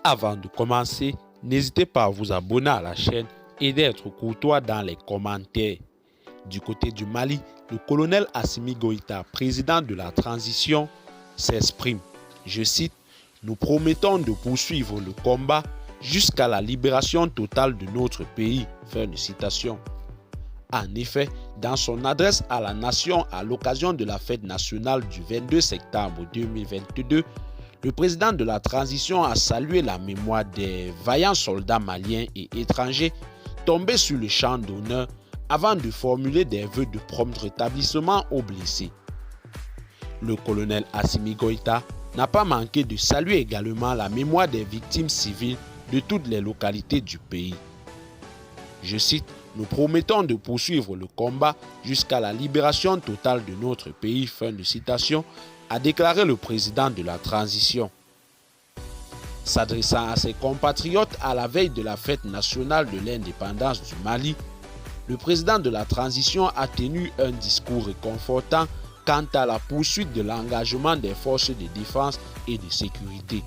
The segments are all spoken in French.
Avant de commencer, n'hésitez pas à vous abonner à la chaîne et d'être courtois dans les commentaires. Du côté du Mali, le colonel Assimi Goïta, président de la transition, s'exprime. Je cite, « Nous promettons de poursuivre le combat jusqu'à la libération totale de notre pays. » Fin de citation. En effet, dans son adresse à la nation à l'occasion de la fête nationale du 22 septembre 2022, le président de la transition a salué la mémoire des vaillants soldats maliens et étrangers tombés sur le champ d'honneur avant de formuler des vœux de prompt rétablissement aux blessés. Le colonel Assimi Goïta n'a pas manqué de saluer également la mémoire des victimes civiles de toutes les localités du pays. Je cite, « Nous promettons de poursuivre le combat jusqu'à la libération totale de notre pays. » Fin de citation, a déclaré le président de la transition. S'adressant à ses compatriotes à la veille de la fête nationale de l'indépendance du Mali, le président de la transition a tenu un discours réconfortant quant à la poursuite de l'engagement des forces de défense et de sécurité.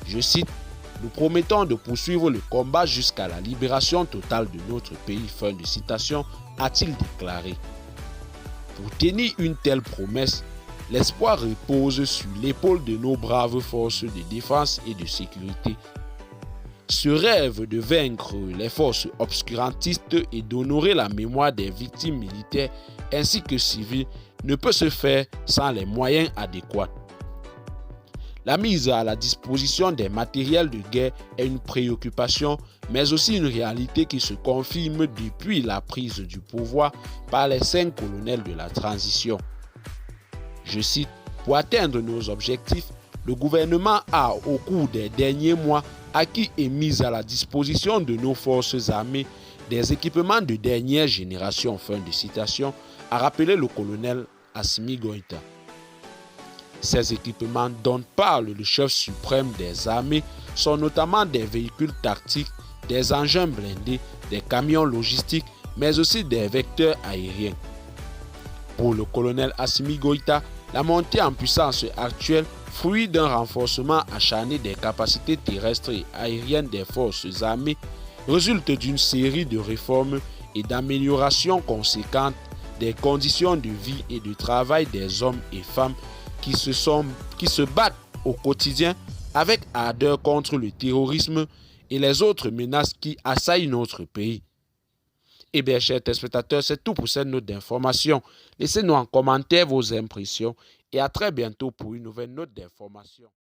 Je cite, « Nous promettons de poursuivre le combat jusqu'à la libération totale de notre pays. » Fin de citation, a-t-il déclaré. Pour tenir une telle promesse, l'espoir repose sur l'épaule de nos braves forces de défense et de sécurité. Ce rêve de vaincre les forces obscurantistes et d'honorer la mémoire des victimes militaires ainsi que civiles ne peut se faire sans les moyens adéquats. La mise à la disposition des matériels de guerre est une préoccupation, mais aussi une réalité qui se confirme depuis la prise du pouvoir par les 5 colonels de la transition. Je cite, « Pour atteindre nos objectifs, le gouvernement a, au cours des derniers mois, acquis et mis à la disposition de nos forces armées des équipements de dernière génération. » Fin de citation, a rappelé le colonel Assimi Goïta. Ces équipements dont parle le chef suprême des armées sont notamment des véhicules tactiques, des engins blindés, des camions logistiques, mais aussi des vecteurs aériens. Pour le colonel Assimi Goïta, la montée en puissance actuelle, fruit d'un renforcement acharné des capacités terrestres et aériennes des forces armées, résulte d'une série de réformes et d'améliorations conséquentes des conditions de vie et de travail des hommes et femmes qui se battent au quotidien avec ardeur contre le terrorisme et les autres menaces qui assaillent notre pays. Eh bien, chers téléspectateurs, c'est tout pour cette note d'information. Laissez-nous en commentaire vos impressions et à très bientôt pour une nouvelle note d'information.